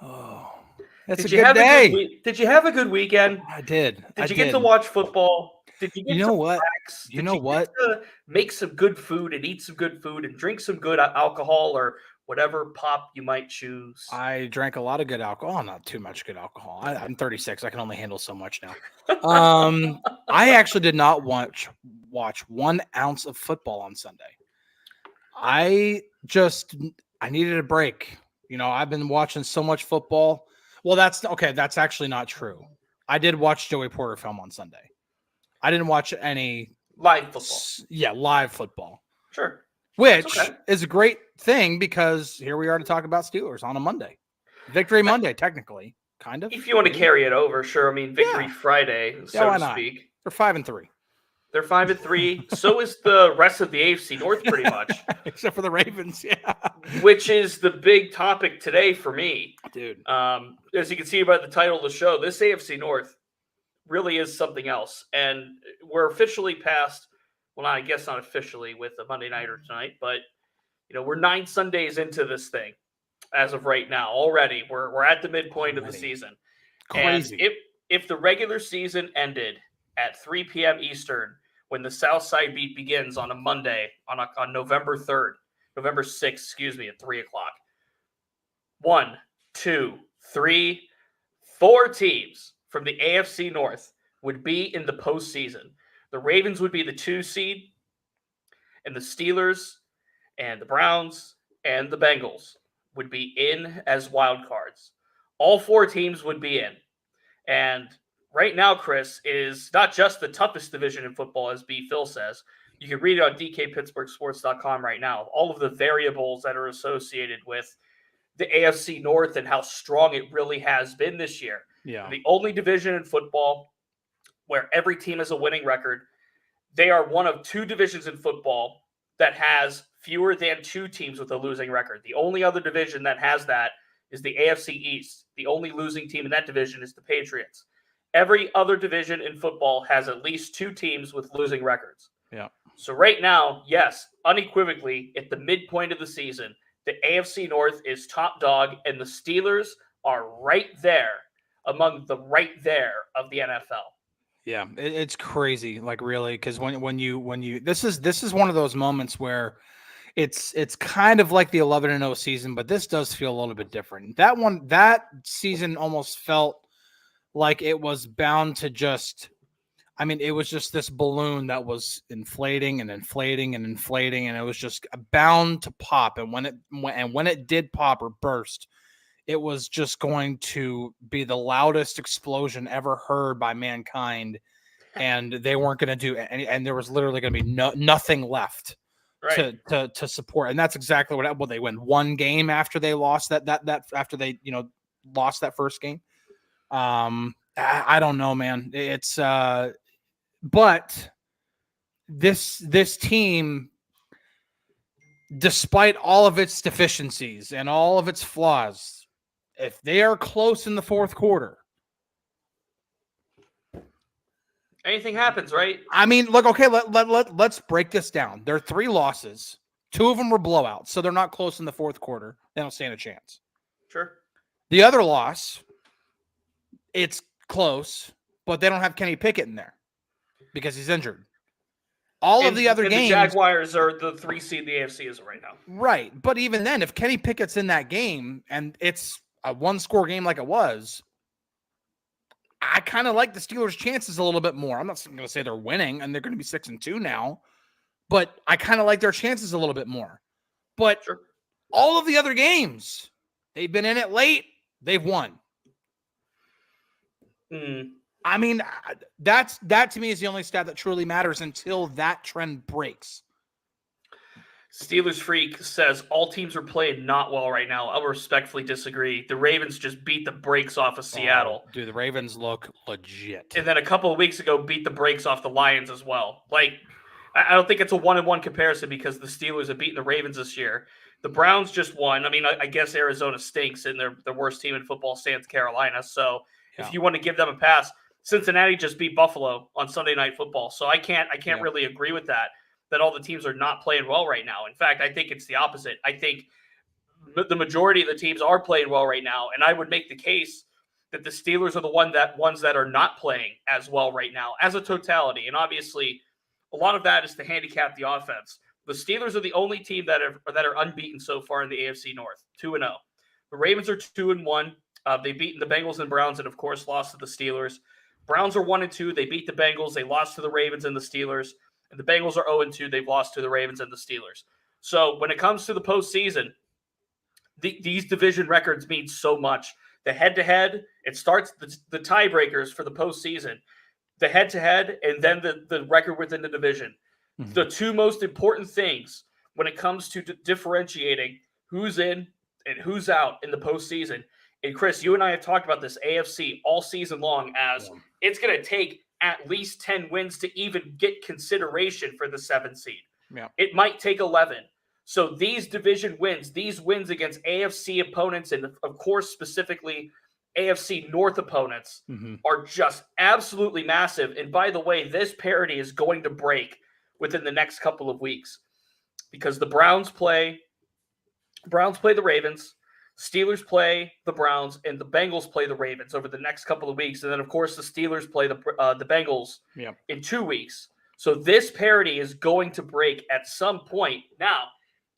Oh, that's a Did you good have day. a good week? Did you have a good weekend? I did. Did you get to watch football? Did you get You know to what? relax? You Did know you get what? to make some good food and eat some good food and drink some good alcohol or whatever pop you might choose? I drank a lot of good alcohol. Not too much good alcohol. I'm 36. I can only handle so much now. I actually did not watch 1 ounce of football on Sunday. I needed a break. I've been watching so much football. Well, that's okay. That's actually not true. I did watch Joey Porter film on Sunday. I didn't watch any live football. Yeah, live football. Sure. Which is a great thing because here we are to talk about Steelers on a Monday. Victory Monday, technically, kind of. If you want to carry it over, sure. I mean, Victory Friday, so to speak. They're 5-3. They're 5-3. So is the rest of the AFC North, pretty much, except for the Ravens. Yeah, which is the big topic today for me, dude. As you can see by the title of the show, this AFC North really is something else, and we're officially past. Well, I guess not officially with the Monday Nighter tonight, but we're 9 Sundays into this thing as of right now. Already, we're at the midpoint of the season. Crazy. And if the regular season ended at 3 p.m. Eastern, when the South Side Beat begins on a Monday on November 3rd, November 6th, excuse me, at 3 o'clock. 1, 2, 3, 4 teams from the AFC North would be in the postseason. The Ravens would be the 2 seed, and the Steelers and the Browns and the Bengals would be in as wild cards. All 4 teams would be in. And right now, Chris, is not just the toughest division in football, as B. Phil says. You can read it on DKPittsburghSports.com right now. All of the variables that are associated with the AFC North and how strong it really has been this year. Yeah. The only division in football where every team has a winning record. They are one of 2 divisions in football that has fewer than 2 teams with a losing record. The only other division that has that is the AFC East. The only losing team in that division is the Patriots. Every other division in football has at least 2 teams with losing records. Yeah. So right now, yes, unequivocally, at the midpoint of the season, the AFC North is top dog, and the Steelers are right there among the right there of the NFL. Yeah, it's crazy, like really, because when you this is one of those moments where it's kind of like the 11-0 season, but this does feel a little bit different. That season almost felt like it was bound to just. I mean, it was just this balloon that was inflating and inflating and inflating, and it was just bound to pop. And when it did pop or burst, it was just going to be the loudest explosion ever heard by mankind, and they weren't going to do any, and there was literally going to be nothing left to support. And that's exactly what they win 1 game after they lost that after they lost that first game. I don't know, man. It's but this team, despite all of its deficiencies and all of its flaws, if they are close in the fourth quarter, anything happens, right? I mean, look, okay, let's break this down. There are 3 losses. 2 of them were blowouts, so they're not close in the fourth quarter. They don't stand a chance. Sure. The other loss, it's close, but they don't have Kenny Pickett in there because he's injured. All of the other games, the Jaguars are the 3 seed in the AFC is right now. Right, but even then, if Kenny Pickett's in that game and it's a 1-score game like it was, I kind of like the Steelers' chances a little bit more. I'm not going to say they're winning and they're going to be 6-2 now, but I kind of like their chances a little bit more. But all of the other games, they've been in it late, they've won. I mean, that to me is the only stat that truly matters until that trend breaks. Steelers Freak says all teams are playing not well right now. I'll respectfully disagree. The Ravens just beat the brakes off of Seattle. Dude, the Ravens look legit. And then a couple of weeks ago, beat the brakes off the Lions as well. Like, I don't think it's a 1-1 comparison because the Steelers have beaten the Ravens this year. The Browns just won. I mean, I guess Arizona stinks and they're the worst team in football, sans Carolina. So if you want to give them a pass, Cincinnati just beat Buffalo on Sunday Night Football. So I can't really agree with that all the teams are not playing well right now. In fact, I think it's the opposite. I think the majority of the teams are playing well right now, and I would make the case that the Steelers are the ones that are not playing as well right now as a totality. And obviously, a lot of that is to handicap the offense. The Steelers are the only team that are unbeaten so far in the AFC North, 2-0. The Ravens are 2-1. They've beaten the Bengals and Browns, and of course lost to the Steelers. Browns are 1-2. They beat the Bengals. They lost to the Ravens and the Steelers. And the Bengals are 0-2. They've lost to the Ravens and the Steelers. So when it comes to the postseason, these division records mean so much. The head-to-head, it starts the tiebreakers for the postseason. The head-to-head, and then the record within the division. Mm-hmm. The two most important things when it comes to differentiating who's in and who's out in the postseason. And Chris, you and I have talked about this AFC all season long as it's going to take at least 10 wins to even get consideration for the 7th seed. Yeah. It might take 11. So these division wins, these wins against AFC opponents, and of course specifically AFC North opponents, are just absolutely massive. And by the way, this parity is going to break within the next couple of weeks because the Browns play the Ravens, Steelers play the Browns, and the Bengals play the Ravens over the next couple of weeks. And then, of course, the Steelers play the Bengals in 2 weeks. So this parity is going to break at some point. Now,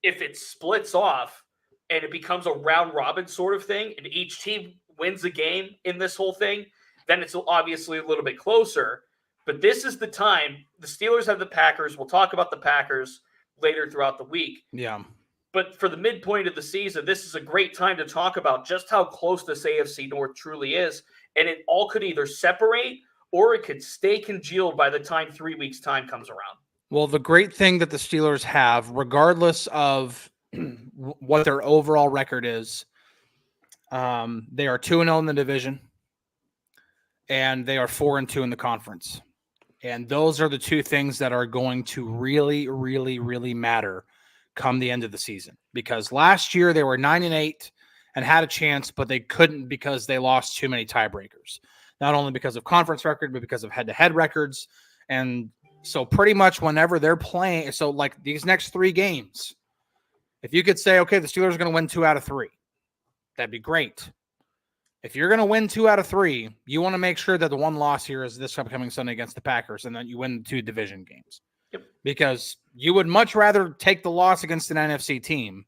if it splits off and it becomes a round-robin sort of thing, and each team wins a game in this whole thing, then it's obviously a little bit closer. But this is the time. The Steelers have the Packers. We'll talk about the Packers later throughout the week. Yeah. But for the midpoint of the season, this is a great time to talk about just how close this AFC North truly is. And it all could either separate or it could stay congealed by the time 3 weeks' time comes around. Well, the great thing that the Steelers have, regardless of what their overall record is, they are 2-0 in the division, and they are 4-2 in the conference. And those are the two things that are going to really, really, really matter come the end of the season. Because last year they were 9-8 and had a chance, but they couldn't because they lost too many tiebreakers. Not only because of conference record, but because of head-to-head records. And so pretty much whenever they're playing, so like these next 3 games, if you could say, okay, the Steelers are going to win 2 out of 3, that'd be great. If you're going to win 2 out of 3, you want to make sure that the one loss here is this upcoming Sunday against the Packers, and then you win the 2 division games. Yep. Because you would much rather take the loss against an NFC team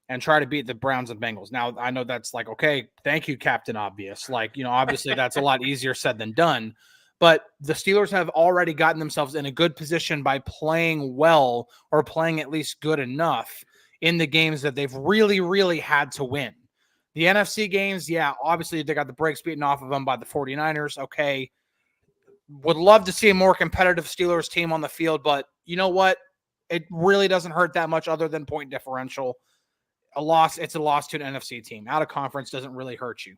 and try to beat the Browns and Bengals. Now, I know that's like, okay, thank you, Captain Obvious. Like, obviously that's a lot easier said than done. But the Steelers have already gotten themselves in a good position by playing well or playing at least good enough in the games that they've really, really had to win. The NFC games, yeah, obviously they got the brakes beaten off of them by the 49ers. Okay. Would love to see a more competitive Steelers team on the field, but you know what? It really doesn't hurt that much other than point differential. It's a loss to an NFC team. Out of conference doesn't really hurt you.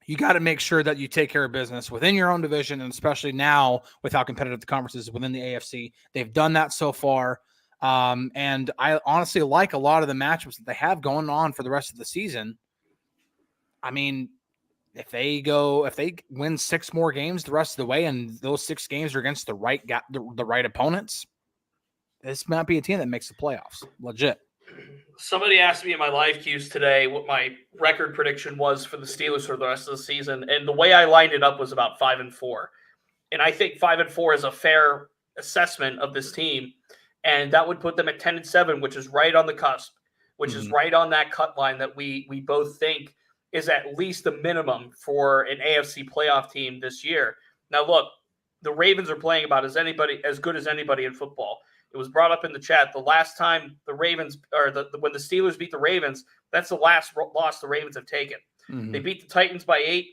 You got to make sure that you take care of business within your own division, and especially now with how competitive the conference is within the AFC. They've done that so far. And I honestly like a lot of the matchups that they have going on for the rest of the season. I mean, if they win 6 more games the rest of the way, and those 6 games are against the right opponents, this might be a team that makes the playoffs. Legit. Somebody asked me in my live cues today what my record prediction was for the Steelers for the rest of the season, and the way I lined it up was about 5-4. And I think 5-4 is a fair assessment of this team, and that would put them at 10-7, which is right on the cusp, which is right on that cut line that we both think is at least the minimum for an AFC playoff team this year. Now, look, the Ravens are playing about as good as anybody in football. It was brought up in the chat. The last time the Ravens, or when the Steelers beat the Ravens, that's the last loss the Ravens have taken. They beat the Titans by 8.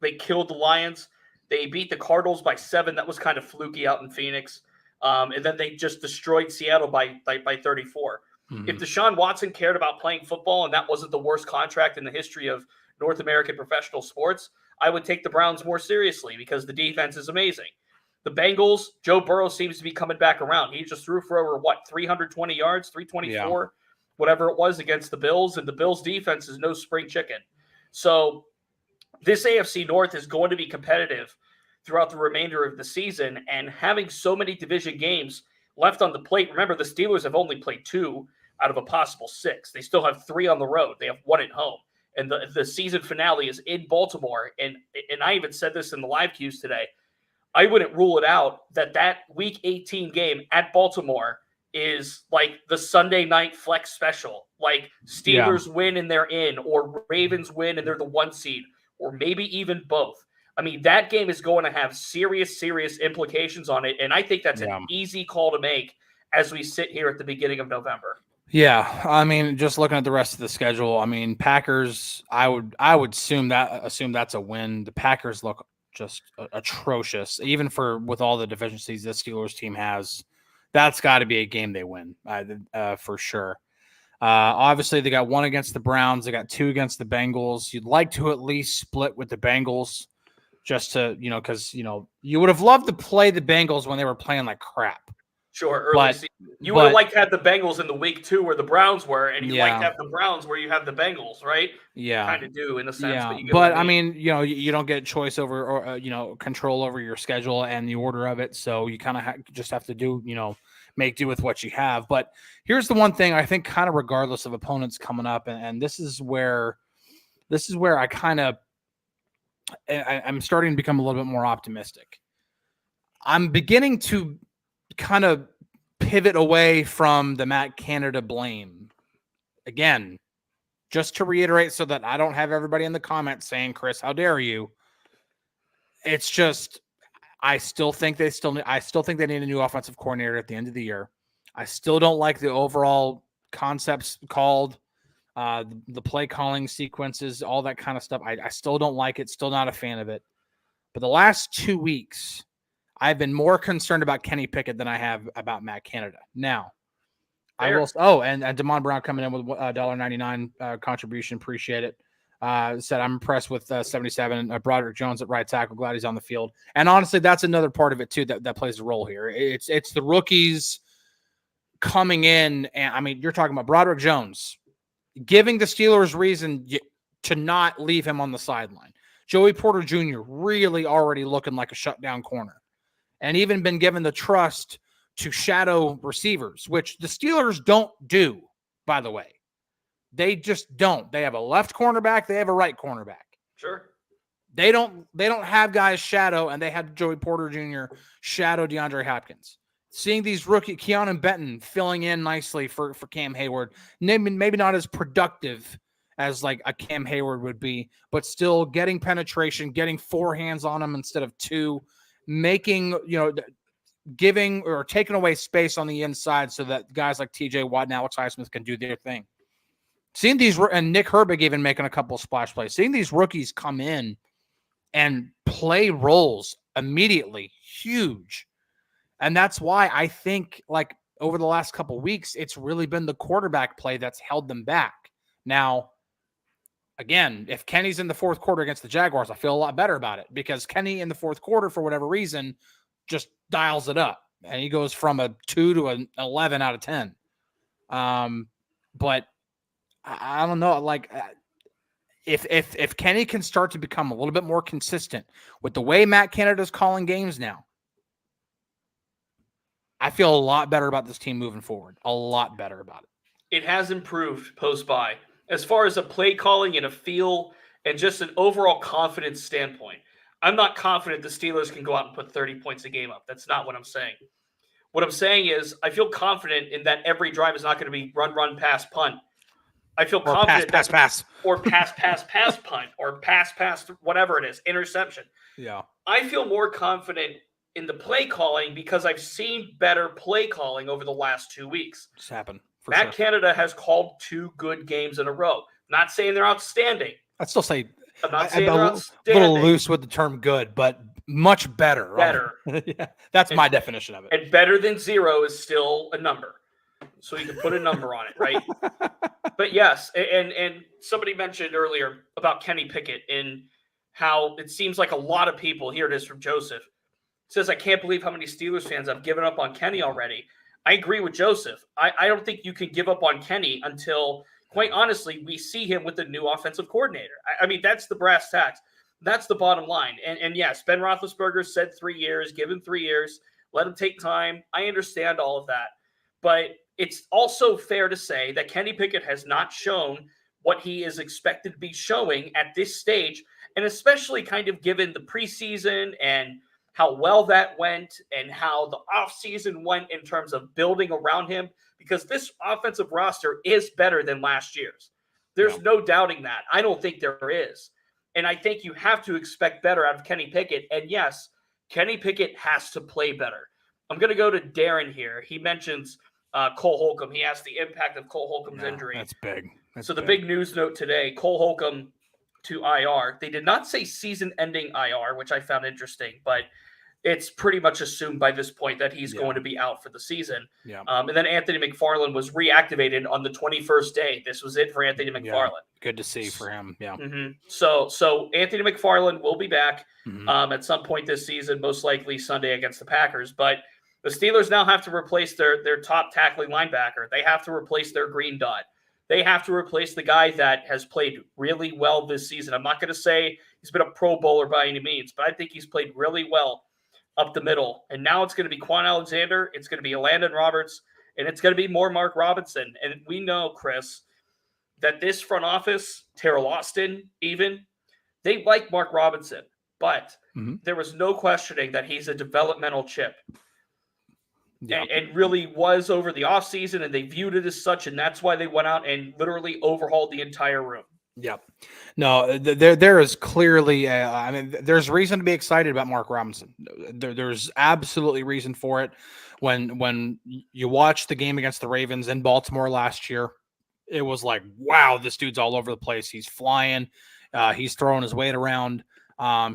They killed the Lions. They beat the Cardinals by 7. That was kind of fluky out in Phoenix. And then they just destroyed Seattle by 34. If Deshaun Watson cared about playing football and that wasn't the worst contract in the history of North American professional sports, I would take the Browns more seriously because the defense is amazing. The Bengals, Joe Burrow seems to be coming back around. He just threw for over, 320 yards, 324, whatever it was against the Bills. And the Bills defense is no spring chicken. So this AFC North is going to be competitive throughout the remainder of the season. And having so many division games left on the plate, remember the Steelers have only played 2 out of a possible 6. They still have 3 on the road. They have 1 at home. And the season finale is in Baltimore. And I even said this in the live cues today. I wouldn't rule it out that Week 18 game at Baltimore is like the Sunday night flex special. Like Steelers win and they're in, or Ravens win and they're the 1 seed, or maybe even both. I mean, that game is going to have serious implications on it. And I think that's an easy call to make as we sit here at the beginning of November. Yeah, I mean, just looking at the rest of the schedule, I mean, Packers, I would assume that's a win. The Packers look just atrocious, even with all the deficiencies this Steelers team has. That's got to be a game they win, for sure. Obviously, they got 1 against the Browns. They got 2 against the Bengals. You'd like to at least split with the Bengals, just to because you would have loved to play the Bengals when they were playing like crap. Sure, early season. You would have liked to have the Bengals in the week 2 where the Browns were, and you like to have the Browns where you have the Bengals, right? Yeah, kind of do in a sense. Yeah, but I mean, you don't get choice over or control over your schedule and the order of it, so you kind of just have to do make do with what you have. But here's the one thing I think, kind of regardless of opponents coming up, and this is where I kind of I'm starting to become a little bit more optimistic. I'm beginning to kind of pivot away from the Matt Canada blame. Again, just to reiterate so that I don't have everybody in the comments saying, Chris, how dare you? It's just, I still think they need a new offensive coordinator at the end of the year. I still don't like the overall concepts called, the play calling sequences, all that kind of stuff. I still don't like it. Still not a fan of it. But the last 2 weeks, I've been more concerned about Kenny Pickett than I have about Matt Canada. Now, I will. Oh, and Damon Brown coming in with $1.99 contribution. Appreciate it. Said I'm impressed with 77. Broderick Jones at right tackle. Glad he's on the field. And honestly, that's another part of it too that plays a role here. It's the rookies coming in, and I mean, you're talking about Broderick Jones giving the Steelers reason to not leave him on the sideline. Joey Porter Jr. really already looking like a shutdown corner. And even been given the trust to shadow receivers, which the Steelers don't do, by the way. They just don't. They have a left cornerback. They have a right cornerback. Sure. They don't have guys shadow, and they had Joey Porter Jr. shadow DeAndre Hopkins. Seeing these rookie Keanu Benton filling in nicely for Cam Hayward, maybe not as productive as like a Cam Hayward would be, but still getting penetration, getting 4 hands on him instead of 2. Making, giving or taking away space on the inside so that guys like TJ Watt and Alex Highsmith can do their thing. Seeing these, and Nick Herbig even making a couple of splash plays, seeing these rookies come in and play roles immediately, huge. And that's why I think, like, over the last couple of weeks, it's really been the quarterback play that's held them back. Now, again, if Kenny's in the fourth quarter against the Jaguars, I feel a lot better about it because Kenny in the fourth quarter, for whatever reason, just dials it up. And he goes from a 2 to an 11 out of 10. But I don't know. Like, if Kenny can start to become a little bit more consistent with the way Matt Canada's calling games now, I feel a lot better about this team moving forward. A lot better about it. It has improved post-bye. As far as a play calling and a feel and just an overall confidence standpoint, I'm not confident the Steelers can go out and put 30 points a game up. That's not what I'm saying. What I'm saying is I feel confident in that every drive is not going to be run, pass, punt. I feel confident pass. Or pass, punt, or pass, whatever it is, interception. Yeah. I feel more confident in the play calling because I've seen better play calling over the last 2 weeks. It's happened. Matt Canada has called 2 good games in a row. Not saying they're outstanding. I'd still say I'm not saying they're outstanding. A little loose with the term good, but much better. Better. Yeah, that's my definition of it. And better than 0 is still a number. So you can put a number on it, right? But yes, and somebody mentioned earlier about Kenny Pickett and how it seems like a lot of people, here it is from Joseph, says, I can't believe how many Steelers fans have given up on Kenny already. I agree with Joseph. I don't think you can give up on Kenny until, quite honestly, we see him with the new offensive coordinator. I mean, that's the brass tacks. That's the bottom line. And yes, Ben Roethlisberger said 3 years, give him 3 years, let him take time. I understand all of that. But it's also fair to say that Kenny Pickett has not shown what he is expected to be showing at this stage, and especially kind of given the preseason and how well that went and how the offseason went in terms of building around him, because this offensive roster is better than last year's. There's no doubting that. I don't think there is. And I think you have to expect better out of Kenny Pickett. And yes, Kenny Pickett has to play better. I'm going to go to Darren here. He mentions Cole Holcomb. He asked the impact of Cole Holcomb's injury. That's big. So the big news note today, Cole Holcomb to IR. They did not say season-ending IR, which I found interesting, but it's pretty much assumed by this point that he's going to be out for the season. Yeah. And then Anthony McFarland was reactivated on the 21st day. This was it for Anthony McFarland. Yeah. Good to see for him. Yeah. Mm-hmm. So Anthony McFarland will be back at some point this season, most likely Sunday against the Packers. But the Steelers now have to replace their top tackling linebacker. They have to replace their green dot. They have to replace the guy that has played really well this season. I'm not going to say he's been a Pro Bowler by any means, but I think he's played really well up the middle. And now it's going to be Quan Alexander. It's going to be Landon Roberts. And it's going to be more Mark Robinson. And we know, Chris, that this front office, Terrell Austin even, they like Mark Robinson. But there was no questioning that he's a developmental chip. Yeah. And really was over the offseason, and they viewed it as such, and that's why they went out and literally overhauled the entire room. Yep. No, there is clearly, there's reason to be excited about Mark Robinson. There's absolutely reason for it. When you watch the game against the Ravens in Baltimore last year, it was like, wow, this dude's all over the place. He's flying. He's throwing his weight around.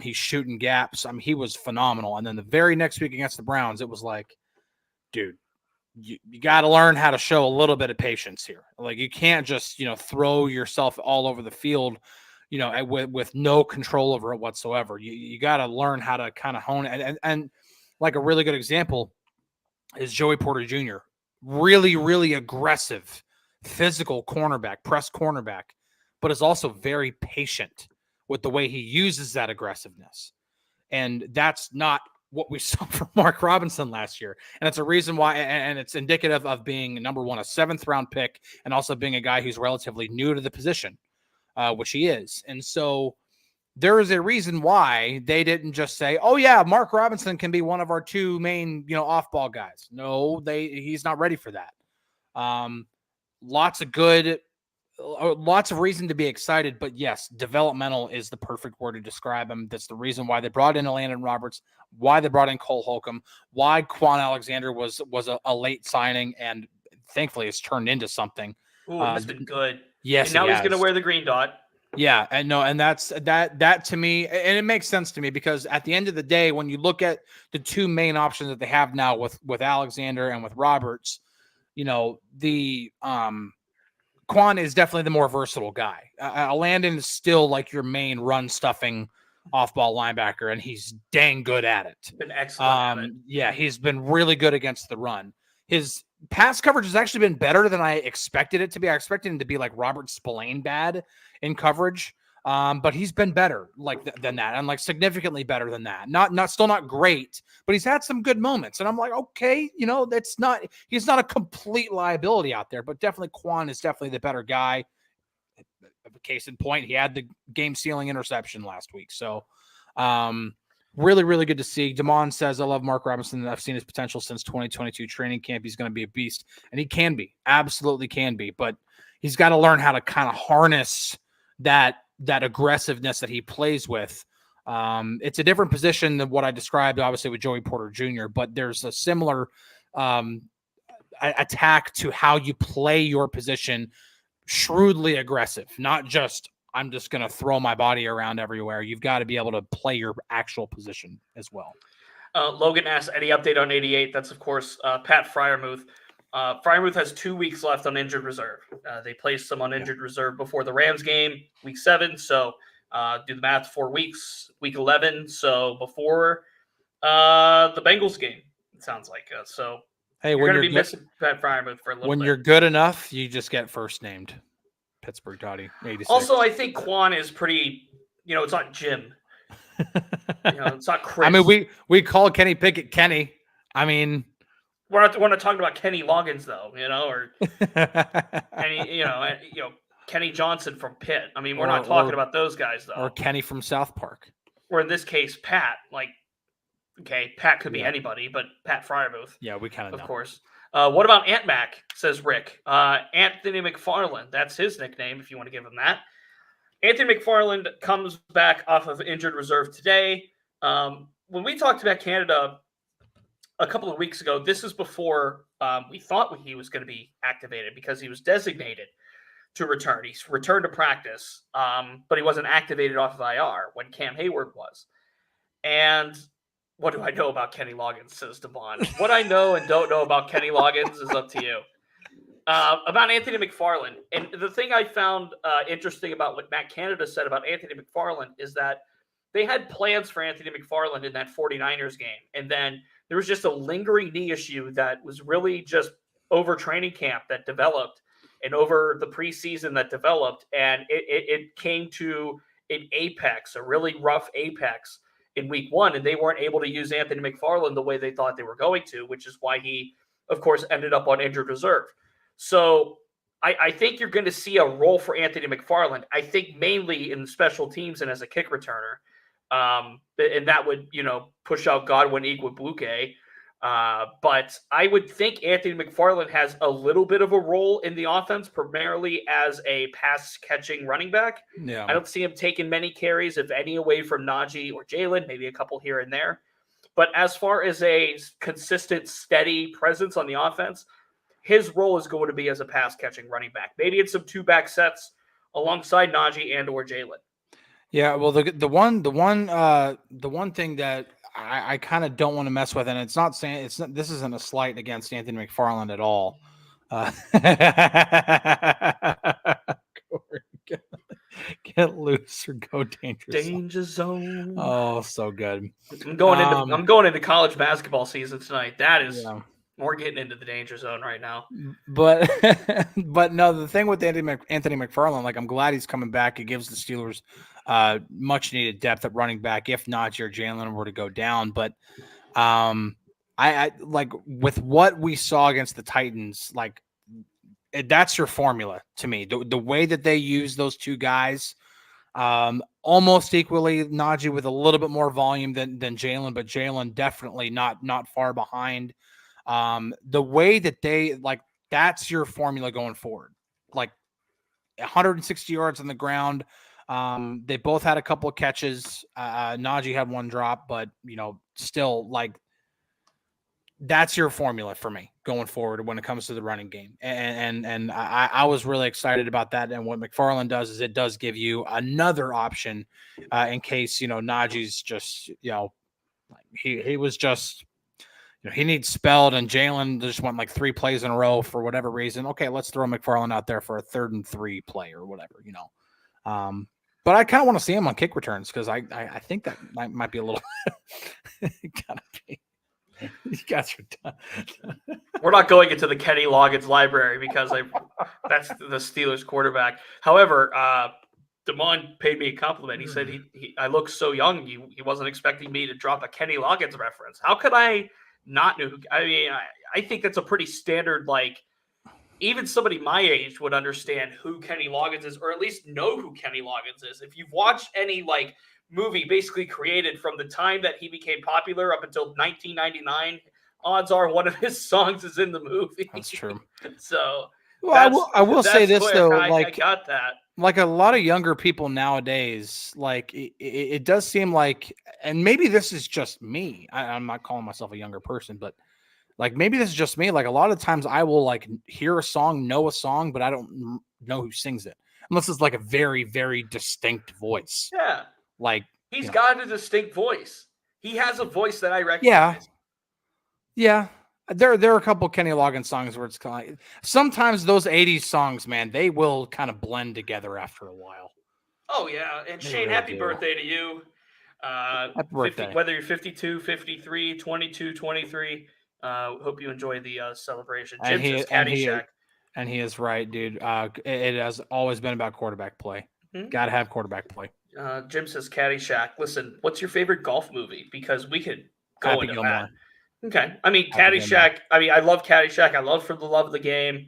He's shooting gaps. I mean, he was phenomenal. And then the very next week against the Browns, it was like, dude, you got to learn how to show a little bit of patience here. Like, you can't just, throw yourself all over the field, with no control over it whatsoever. You got to learn how to kind of hone it. And like a really good example is Joey Porter Jr. Really, really aggressive, physical cornerback, press cornerback, but is also very patient with the way he uses that aggressiveness. And that's not what we saw from Mark Robinson last year. And it's a reason why, and it's indicative of being, number one, a 7th round pick, and also being a guy who's relatively new to the position, which he is. And so there is a reason why they didn't just say, oh yeah, Mark Robinson can be one of our 2 main, off-ball guys. No, he's not ready for that. Lots of reason to be excited, but yes, developmental is the perfect word to describe him. That's the reason why they brought in Landon Roberts, why they brought in Cole Holcomb, why Quan Alexander was a late signing, and thankfully it's turned into something. Ooh, it's been good. Yes, and now he's going to wear the green dot. Yeah, and no, and that's that to me, and it makes sense to me, because at the end of the day, when you look at the 2 main options that they have now with Alexander and with Roberts, Quan is definitely the more versatile guy. Landon is still like your main run stuffing off-ball linebacker, and he's dang good at it. Been excellent at it. Yeah, he's been really good against the run. His pass coverage has actually been better than I expected it to be. I expected him to be like Robert Spillane bad in coverage, but he's been better than that, and significantly better than that. Not still not great, but he's had some good moments. And I'm like, okay, he's not a complete liability out there, but definitely Quan is definitely the better guy. Case in point, he had the game-sealing interception last week. So really, really good to see. Damon says, I love Mark Robinson. I've seen his potential since 2022 training camp. He's going to be a beast, and he can be, absolutely can be, but he's got to learn how to kind of harness that aggressiveness that he plays with. It's a different position than what I described, obviously, with Joey Porter Jr., but there's a similar attack to how you play your position, shrewdly aggressive, not just, I'm just going to throw my body around everywhere. You've got to be able to play your actual position as well. Logan asks, any update on 88? That's, of course, Pat Freiermuth. Freiermuth has 2 weeks left on injured reserve. They placed him on injured reserve before the Rams game, week 7. So do the math, 4 weeks, week 11. So before the Bengals game, it sounds like. So hey, you're going to be missing Pat Freiermuth for a little bit. When you're good enough, you just get first named. Pittsburgh Dottie, 86. Also, I think Quan is pretty, it's not Jim. It's not Chris. I mean, we call Kenny Pickett Kenny. I mean, we're not talking about Kenny Loggins though, or any, Kenny Johnson from Pitt. I mean, we're not talking about those guys though. Or Kenny from South Park. Or in this case, Pat. Like, okay, Pat could be anybody, but Pat Fryermuth. Yeah, we kind of know. Of course. What about Ant Mac, says Rick. Anthony McFarland. That's his nickname, if you want to give him that. Anthony McFarland comes back off of injured reserve today. When we talked about Canada a couple of weeks ago, this is before we thought he was going to be activated because he was designated to return. He's returned to practice, but he wasn't activated off of IR when Cam Hayward was. And what do I know about Kenny Loggins, says Devon. What I know and don't know about Kenny Loggins is up to you. About Anthony McFarland, and the thing I found interesting about what Matt Canada said about Anthony McFarland is that they had plans for Anthony McFarland in that 49ers game, and then there was just a lingering knee issue that was really just over training camp that developed and over the preseason that developed, and it came to an apex, a really rough apex in week 1, and they weren't able to use Anthony McFarland the way they thought they were going to, which is why he, of course, ended up on injured reserve. So I think you're going to see a role for Anthony McFarland, I think mainly in special teams and as a kick returner. And that would, push out Godwin Igwebuike. But I would think Anthony McFarland has a little bit of a role in the offense, primarily as a pass-catching running back. Yeah. I don't see him taking many carries, if any, away from Najee or Jalen, maybe a couple here and there. But as far as a consistent, steady presence on the offense, his role is going to be as a pass-catching running back. Maybe it's some two-back sets alongside Najee and or Jalen. Yeah, well, the one thing that I kind of don't want to mess with, and it's not saying this isn't a slight against Anthony McFarland at all. Get loose or go dangerous. Danger zone. Oh, so good. I'm going into college basketball season tonight. That is. Yeah. We're getting into the danger zone right now. But no, the thing with Anthony McFarland, like, I'm glad he's coming back. It gives the Steelers much needed depth at running back if Najee or Jalen were to go down. But I like with what we saw against the Titans, like that's your formula to me. The way that they use those two guys, almost equally, Najee with a little bit more volume than Jalen, but Jalen definitely not far behind. The way that they like, that's your formula going forward. Like 160 yards on the ground. They both had a couple of catches. Najee had one drop, but still, like, that's your formula for me going forward when it comes to the running game. And I was really excited about that. And what McFarland does is it does give you another option in case, Najee's just, he was just, he needs spelled, and Jalen just went like 3 plays in a row for whatever reason. Okay, let's throw McFarland out there for a 3rd and 3 play or whatever, But I kind of want to see him on kick returns because I think that might be a little. Gotta be. You guys are done. We're not going into the Kenny Loggins library because that's the Steelers quarterback. However, Damon paid me a compliment. He said I look so young. He wasn't expecting me to drop a Kenny Loggins reference. How could I not know? I mean, I think that's a pretty standard, like, even somebody my age would understand who Kenny Loggins is, or at least know who Kenny Loggins is. If you've watched any like movie basically created from the time that he became popular up until 1999, odds are one of his songs is in the movie. That's true. So I will say this though, I got that. Like a lot of younger people nowadays, like it does seem like, and maybe this is just me. I'm not calling myself a younger person, but like maybe this is just me. Like a lot of times I will like hear a song, know a song, but I don't know who sings it unless it's like a very, very distinct voice. Yeah. Like he's got a distinct voice. He has a voice that I recognize. Yeah. There are a couple Kenny Loggins songs where it's kind of like, sometimes those 80s songs, man, they will kind of blend together after a while. Oh, yeah. And Shane, really happy birthday to you. Happy birthday. 50, whether you're 52, 53, 22, 23, hope you enjoy the celebration. Jim says Caddyshack. And he is right, dude. It has always been about quarterback play. Mm-hmm. Got to have quarterback play. Jim says Caddyshack. Listen, what's your favorite golf movie? Because we could go into that. Okay. I mean, Happy Gilmore. Caddyshack. I mean, I love Caddyshack. I love For the Love of the Game.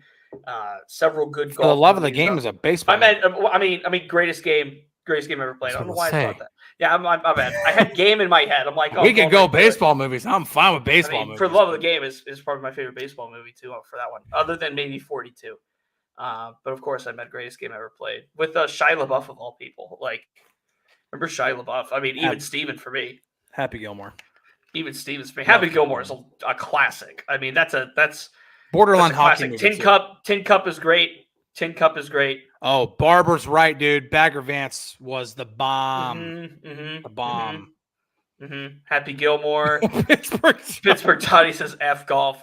Several good For the golf Love of the movies. Game is a baseball. I mean, greatest game ever played. I don't know why I thought that. Yeah, I'm bad. I had game in my head. I'm like, we could go baseball movies. I'm fine with baseball movies. For the Love of the Game is probably my favorite baseball movie too. For that one, other than maybe 42. But of course, I meant greatest game ever played with Shia LaBeouf of all people. Like, remember Shia LaBeouf? I mean, even Steven for me. Happy Gilmore. Even Steven's for me. Happy Gilmore is a classic. I mean, that's borderline that's hockey movie. Tin Cup is great. Tin Cup is great. Oh, Barber's right, dude. Bagger Vance was the bomb. The bomb. Happy Gilmore. Pittsburgh Toddy says F golf.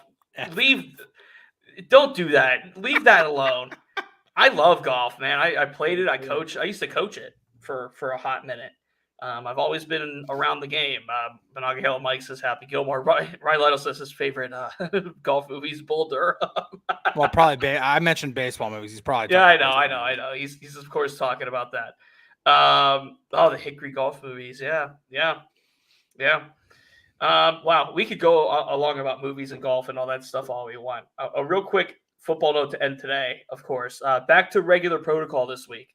Don't do that. Leave that alone. I love golf, man. I played it. I used to coach it for a hot minute. I've always been around the game. Monongahela Mike says Happy Gilmore. Ryan Lytle says his favorite golf movie is Bull Durham. Well, probably. I mentioned baseball movies. He's probably. Yeah, I know. He's of course talking about that. The Hickory golf movies. Yeah. Wow, we could go along about movies and golf and all that stuff all we want. A real quick football note to end today, of course. Back to regular protocol this week.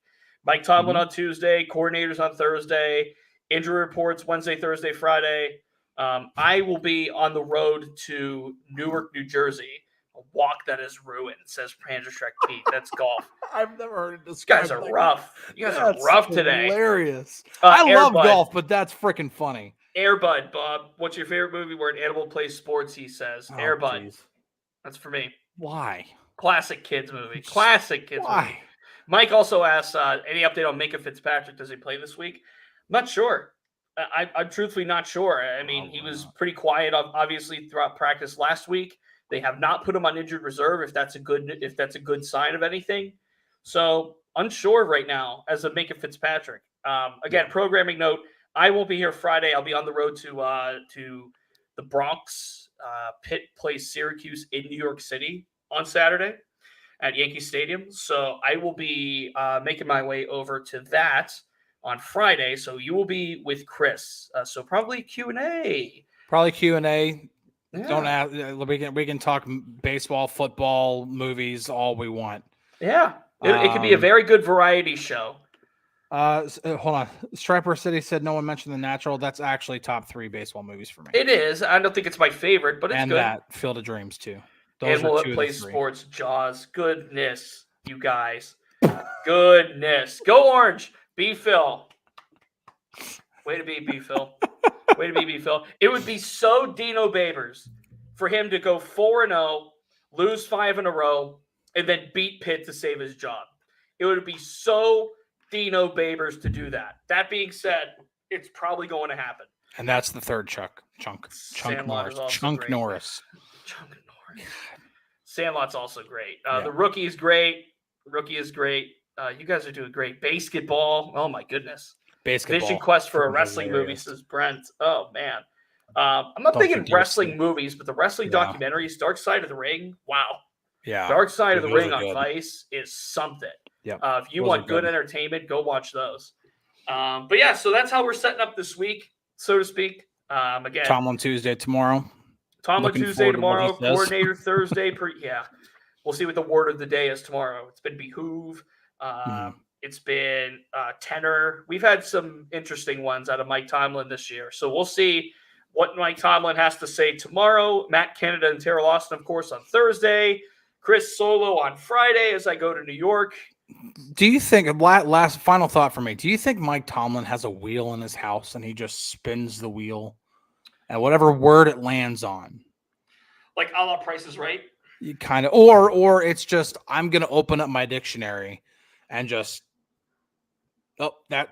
Mike Tomlin on Tuesday, coordinators on Thursday, injury reports Wednesday, Thursday, Friday. I will be on the road to Newark, New Jersey. A walk that is ruined, says Panderstrek Pete. That's golf. I've never heard it You described. guys are rough. You guys are rough today. Hilarious. I love golf, but that's freaking funny. Airbud, Bob. What's your favorite movie where an animal plays sports? He says. Airbud. Geez. That's for me. Why? Classic kids movie. Classic kids movie. Mike also asks, any update on Minka Fitzpatrick? Does he play this week? I'm not sure. I'm truthfully not sure. I mean, he was pretty quiet, obviously, throughout practice last week. They have not put him on injured reserve. If that's a good sign of anything, so unsure right now as of Minka Fitzpatrick. Again, programming note: I won't be here Friday. I'll be on the road to the Bronx. Pitt plays Syracuse in New York City on Saturday at Yankee Stadium. So I will be making my way over to that on Friday. So you will be with Chris. So probably Q&A. Yeah. Don't ask. We can talk baseball, football, movies, all we want. Yeah, it could be a very good variety show. Hold on. Striper City said no one mentioned The Natural. That's actually top 3 baseball movies for me. It is. I don't think it's my favorite, but it's good. And that Field of Dreams too. Animal that plays sports. Jaws. Goodness, you guys. Goodness. Go Orange. B. Phil. Way to be, B. Phil. Way to be, B. Phil. It would be so Dino Babers for him to go 4-0, lose 5 in a row, and then beat Pitt to save his job. It would be so Dino Babers to do that. That being said, it's probably going to happen. And that's the third chunk Norris. Chunk Norris. Sandlot's also great. The rookie is great. You guys are doing great. Basketball. Oh my goodness. Vision quest for a wrestling movie, says Brent. Oh man. I'm not thinking wrestling movies, but the wrestling documentaries, Dark Side of the Ring. Wow. Yeah. Dark Side of the Ring on Vice is something. Yeah. If you want good entertainment, go watch those. But yeah, so that's how we're setting up this week, so to speak. Again, Tomlin Tuesday tomorrow. Coordinator Thursday. We'll see what the word of the day is tomorrow. It's been behoove. It's been tenor. We've had some interesting ones out of Mike Tomlin this year. So we'll see what Mike Tomlin has to say tomorrow. Matt Canada and Tara Lawson, of course, on Thursday. Chris Solo on Friday as I go to New York. Do you think, last final thought for me, do you think Mike Tomlin has a wheel in his house and he just spins the wheel and whatever word it lands on? Like a la Price is Right? You kind of, or it's just, I'm going to open up my dictionary and just,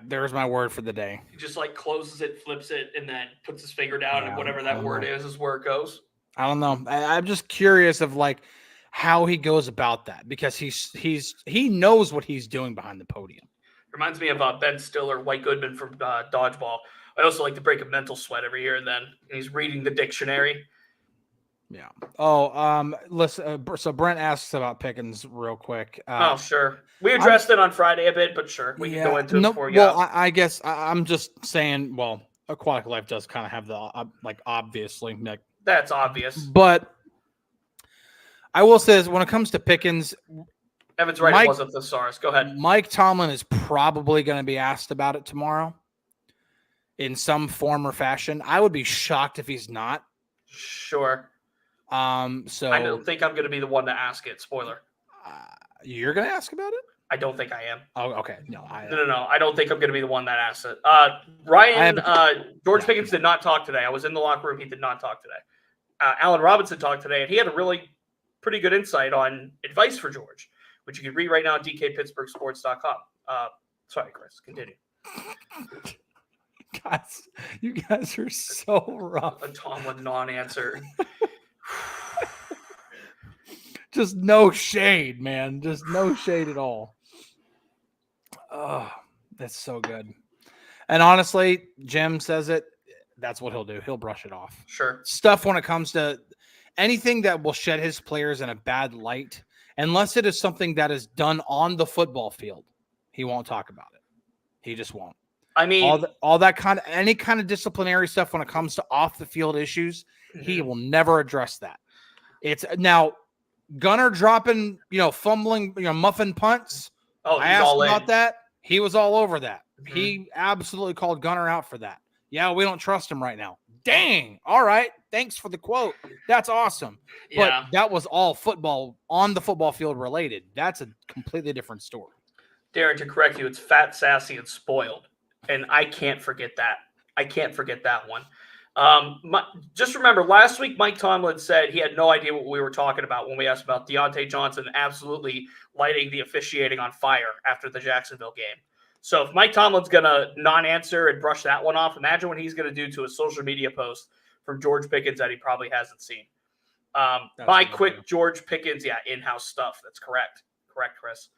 there's my word for the day. He just like closes it, flips it, and then puts his finger down and whatever that word is where it goes. I don't know. I'm just curious of like how he goes about that because he knows what he's doing behind the podium. Reminds me of Ben Stiller, White Goodman from Dodgeball. I also like to break a mental sweat every here and then. And he's reading the dictionary. Yeah. Listen. So Brent asks about Pickens real quick. Sure. We addressed it on Friday a bit, but sure, we can go into it before you go. I guess I'm just saying. Well, Aquatic Life does kind of have the obviously. That's obvious. But I will say this, when it comes to Pickens, Evan's right. It wasn't the SARS. Go ahead. Mike Tomlin is probably going to be asked about it tomorrow in some form or fashion. I would be shocked if he's not. Sure. So I don't think I'm going to be the one to ask it. Spoiler. You're going to ask about it? I don't think I am. Oh, okay. No. No. I don't think I'm going to be the one that asks it. George Pickens did not talk today. I was in the locker room. He did not talk today. Allen Robinson talked today, and he had a really pretty good insight on advice for George, which you can read right now at DKPittsburghSports.com. Sorry, Chris. Continue. Guys, you guys are so rough. A Tomlin non-answer. Just no shade, man. Just no shade at all. Oh, that's so good. And honestly, Jim says it. That's what he'll do. He'll brush it off. Sure. Stuff when it comes to anything that will shed his players in a bad light, unless it is something that is done on the football field, he won't talk about it. He just won't. I mean, all that kind of any kind of disciplinary stuff when it comes to off the field issues, he will never address that. It's now Gunner dropping, fumbling, muffin punts. Oh, I asked about that. He was all over that. Mm-hmm. He absolutely called Gunner out for that. Yeah, we don't trust him right now. Dang. All right. Thanks for the quote. That's awesome. Yeah. But that was all football on the football field related. That's a completely different story. Darren, to correct you, it's fat, sassy, and spoiled. And I can't forget that. I can't forget that one. Just remember, last week Mike Tomlin said he had no idea what we were talking about when we asked about Deontay Johnson absolutely lighting the officiating on fire after the Jacksonville game. So if Mike Tomlin's going to non-answer and brush that one off, imagine what he's going to do to a social media post from George Pickens that he probably hasn't seen. Quick George Pickens, in-house stuff. That's correct. Correct, Chris.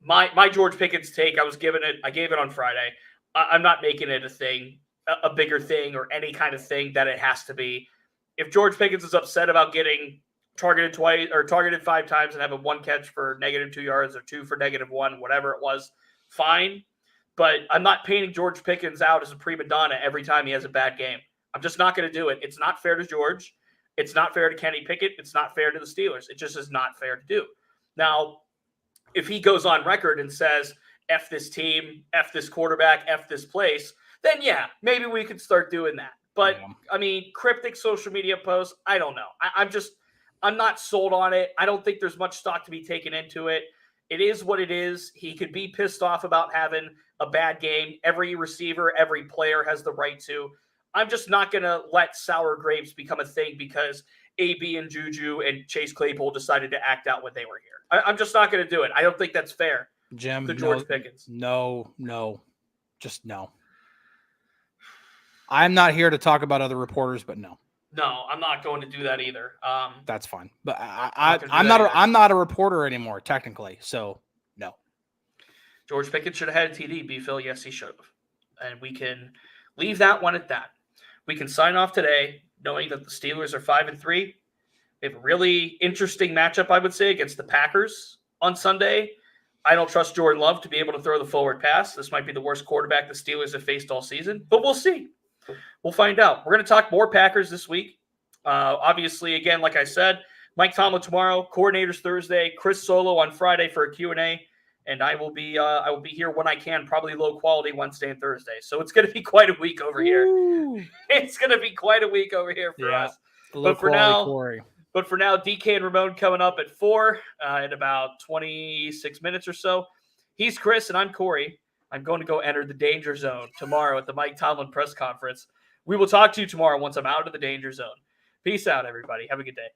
My George Pickens take, I gave it on Friday. I'm not making it a thing, a bigger thing or any kind of thing that it has to be. If George Pickens is upset about getting targeted twice or targeted 5 times and having 1 catch for -2 yards or 2 for -1, whatever it was, fine. But I'm not painting George Pickens out as a prima donna every time he has a bad game. I'm just not going to do it. It's not fair to George. It's not fair to Kenny Pickett. It's not fair to the Steelers. It just is not fair to do. Now, if he goes on record and says, F this team, F this quarterback, F this place, then maybe we could start doing that. But, I mean, cryptic social media posts, I don't know. I'm not sold on it. I don't think there's much stock to be taken into it. It is what it is. He could be pissed off about having a bad game. Every receiver, every player has the right to. I'm just not going to let sour grapes become a thing because AB and Juju and Chase Claypool decided to act out when they were here. I'm just not going to do it. I don't think that's fair. Jim, to George Pickens. No. Just no. I'm not here to talk about other reporters, but no. No, I'm not going to do that either. That's fine. But I'm not a reporter anymore, technically. So no. George Pickens should have had a TD, B-Phil. Yes, he should have. And we can leave that one at that. We can sign off today knowing that the Steelers are 5-3. They have a really interesting matchup, I would say, against the Packers on Sunday. I don't trust Jordan Love to be able to throw the forward pass. This might be the worst quarterback the Steelers have faced all season, but we'll see. We'll find out. We're going to talk more Packers this week. Obviously, again, like I said, Mike Tomlin tomorrow, coordinators Thursday, Chris Solo on Friday for a Q&A, and I will be here when I can, probably low quality Wednesday and Thursday. So it's going to be quite a week over here. It's going to be quite a week over here for us. But for now, DK and Ramon coming up at 4 in about 26 minutes or so. He's Chris and I'm Corey. I'm going to go enter the danger zone tomorrow at the Mike Tomlin press conference. We will talk to you tomorrow once I'm out of the danger zone. Peace out, everybody. Have a good day.